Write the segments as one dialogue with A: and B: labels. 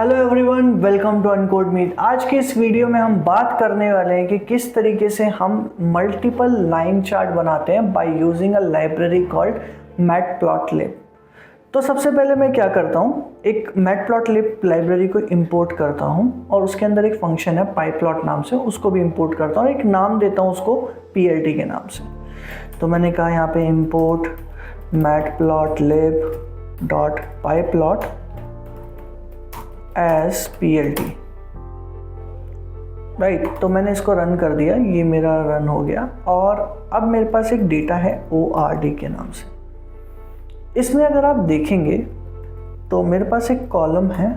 A: Hello everyone, welcome to Uncodemy. आज के इस वीडियो में हम बात करने वाले हैं कि किस तरीके से हम मल्टीपल लाइन चार्ट बनाते हैं by using a library called matplotlib. तो सबसे पहले मैं क्या करता हूँ, एक मैटप्लॉटलिब लाइब्रेरी को इंपोर्ट करता हूँ और उसके अंदर एक फंक्शन है pyplot नाम से, उसको भी इंपोर्ट करता हूँ और एक नाम देता हूँ उसको plt के नाम से। तो मैंने कहा यहाँ पे import matplotlib.pyplot as plt, right. तो मैंने इसको रन कर दिया, ये मेरा रन हो गया और अब मेरे पास एक डेटा है ord के नाम से। इसमें अगर आप देखेंगे तो मेरे पास एक कॉलम है,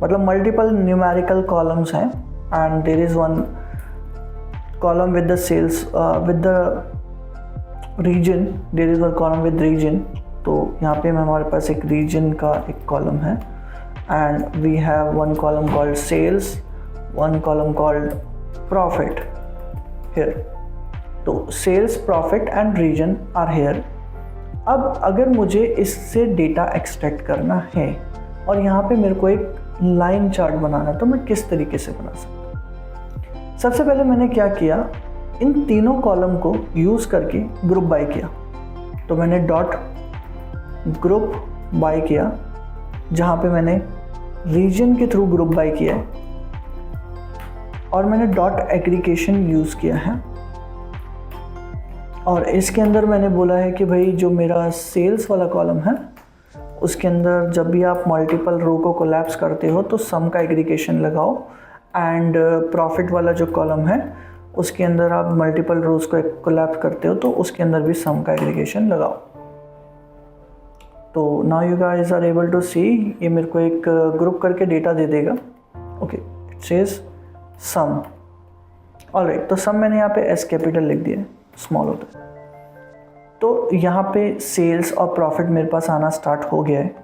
A: मतलब मल्टीपल न्यूमेरिकल कॉलम्स हैं and there is one column with the sales with the region, there is one column with region. तो यहाँ पे हमारे पास एक रीजन का एक कॉलम है and we have one column called sales, one column called profit here. तो sales, profit and region are here. अब अगर मुझे इससे डेटा एक्सट्रैक्ट करना है और यहाँ पे मेरे को एक लाइन चार्ट बनाना है तो मैं किस तरीके से बना सकता हूँ। सबसे पहले मैंने क्या किया, इन तीनों कॉलम को यूज़ करके ग्रुप बाय किया। तो मैंने डॉट ग्रुप बाय किया, जहाँ पे मैंने रीजन के थ्रू ग्रुप बाय किया है और मैंने डॉट एग्रीगेशन यूज़ किया है। और इसके अंदर मैंने बोला है कि भाई जो मेरा सेल्स वाला कॉलम है उसके अंदर जब भी आप मल्टीपल रो को कोलैप्स करते हो तो सम का एग्रीगेशन लगाओ, एंड प्रॉफिट वाला जो कॉलम है उसके अंदर आप मल्टीपल रोज को कोलैप्स करते हो तो उसके अंदर भी सम का एग्रीगेशन लगाओ। तो now you guys are able to see, ये मेरे को एक ग्रुप करके डेटा दे देगा। Okay, it says sum. Alright, तो सम मैंने यहाँ पे एस कैपिटल लिख दिया, स्मॉल होता है। तो यहाँ पे सेल्स और प्रॉफिट मेरे पास आना स्टार्ट हो गया है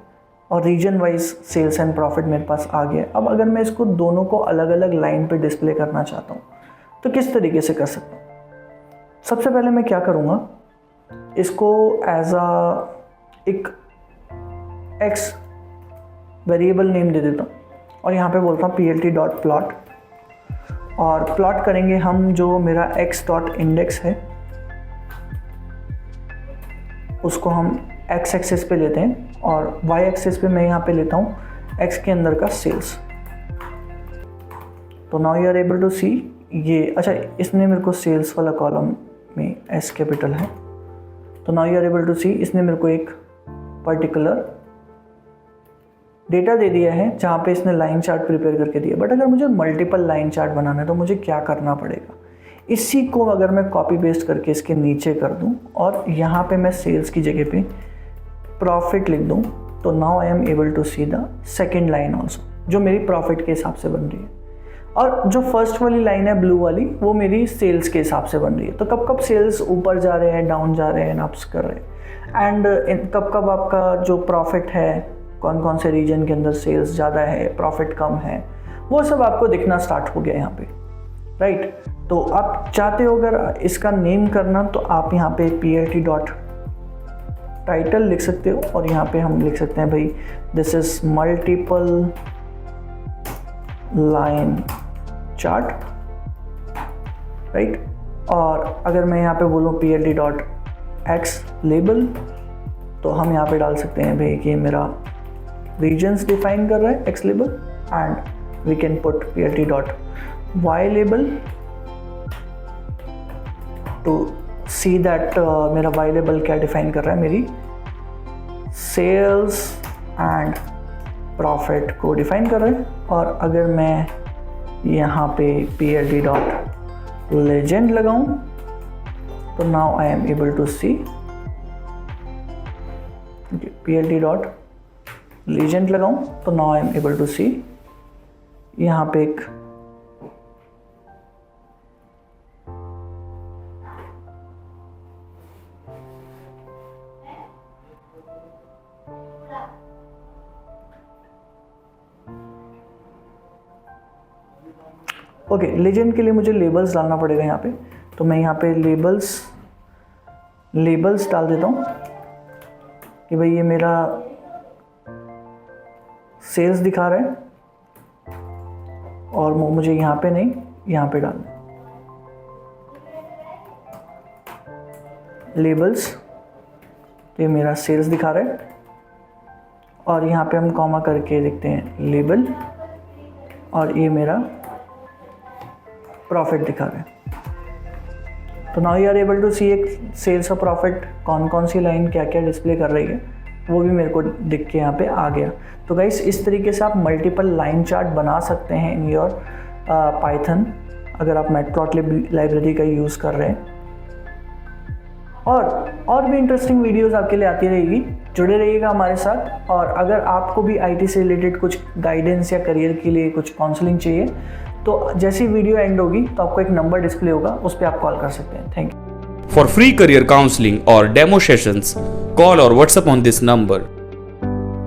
A: और region wise sales and profit मेरे पास आ गया है। अब अगर मैं इसको दोनों को अलग अलग लाइन पे डिस्प्ले करना चाहता हूँ तो किस तरीके से कर सकता हूँ। सबसे पहले मैं क्या करूँगा, इसको एज एक x वेरिएबल नेम दे देता हूँ और यहाँ पे बोलता हूँ plt.plot और प्लॉट करेंगे हम जो मेरा x डॉट इंडेक्स है उसको हम x एक्सिस पे लेते हैं और y एक्सिस पे मैं यहाँ पे लेता हूँ x के अंदर का सेल्स। तो now you are able to see ये, अच्छा इसने मेरे को सेल्स वाला कॉलम में s कैपिटल है। तो now you are able to see इसने मेरे को एक पर्टिकुलर डेटा दे दिया है जहाँ पे इसने लाइन चार्ट प्रिपेयर करके दिया। बट अगर मुझे मल्टीपल लाइन चार्ट बनाना है तो मुझे क्या करना पड़ेगा, इसी को अगर मैं कॉपी पेस्ट करके इसके नीचे कर दूं और यहाँ पे मैं सेल्स की जगह पे प्रॉफिट लिख दूं, तो now I am able to see the second line also जो मेरी प्रॉफिट के हिसाब से बन रही है। और जो फर्स्ट वाली लाइन है ब्लू वाली वो मेरी सेल्स के हिसाब से बन रही है। तो कब कब सेल्स ऊपर जा रहे हैं, डाउन जा रहे हैं, अप्स कर रहे हैं, एंड कब कब आपका जो प्रॉफिट है, कौन कौन से रीजन के अंदर सेल्स ज़्यादा है, प्रॉफिट कम है, वो सब आपको दिखना स्टार्ट हो गया यहाँ पे, राइट। तो आप चाहते हो अगर इसका नेम करना तो आप यहाँ पे plt डॉट टाइटल लिख सकते हो और यहाँ पे हम लिख सकते हैं भाई this is multiple line chart, right. और अगर मैं यहाँ पे बोलूँ plt डॉट एक्स लेबल तो हम यहाँ पे डाल सकते हैं भाई कि मेरा रीजन्स डिफाइन कर रहा है x label, and we can put plt dot y label to see that मेरा वाई लेबल क्या डिफाइन कर रहा है, मेरी सेल्स एंड प्रॉफिट को डिफाइन कर रहा है। और अगर मैं यहाँ पे plt डॉट लेजेंड लगाऊं तो now I am able to see plt dot legend लगाऊं तो now I am able to see यहाँ पे एक ओके लेजेंड के लिए मुझे लेबल्स डालना पड़ेगा यहाँ पे। तो मैं यहाँ पे लेबल्स डाल देता हूँ कि भाई ये मेरा सेल्स दिखा रहा है और वो मुझे यहाँ पे नहीं, यहाँ पे डालना है। लेबल्स, ये मेरा सेल्स दिखा रहा है और यहाँ पे हम कॉमा करके देखते हैं लेबल, और ये मेरा प्रॉफिट दिखा रहा है। तो now you are able to see एक सेल्स और प्रॉफिट कौन कौन सी लाइन क्या क्या डिस्प्ले कर रही है, वो भी मेरे को दिख के यहाँ पे आ गया। तो गाइस इस तरीके से आप मल्टीपल लाइन चार्ट बना सकते हैं इन योर पाइथन, अगर आप मैटप्लॉटलिब लाइब्रेरी का यूज़ कर रहे हैं। और भी इंटरेस्टिंग वीडियोस आपके लिए आती रहेगी, जुड़े रहिएगा हमारे साथ। और अगर आपको भी आईटी से रिलेटेड कुछ गाइडेंस या करियर के लिए कुछ काउंसलिंग चाहिए, तो जैसी वीडियो एंड होगी तो आपको एक नंबर डिस्प्ले होगा, उस पर आप कॉल कर सकते हैं। Thank you.
B: For free career counseling or demo sessions, call or WhatsApp on this number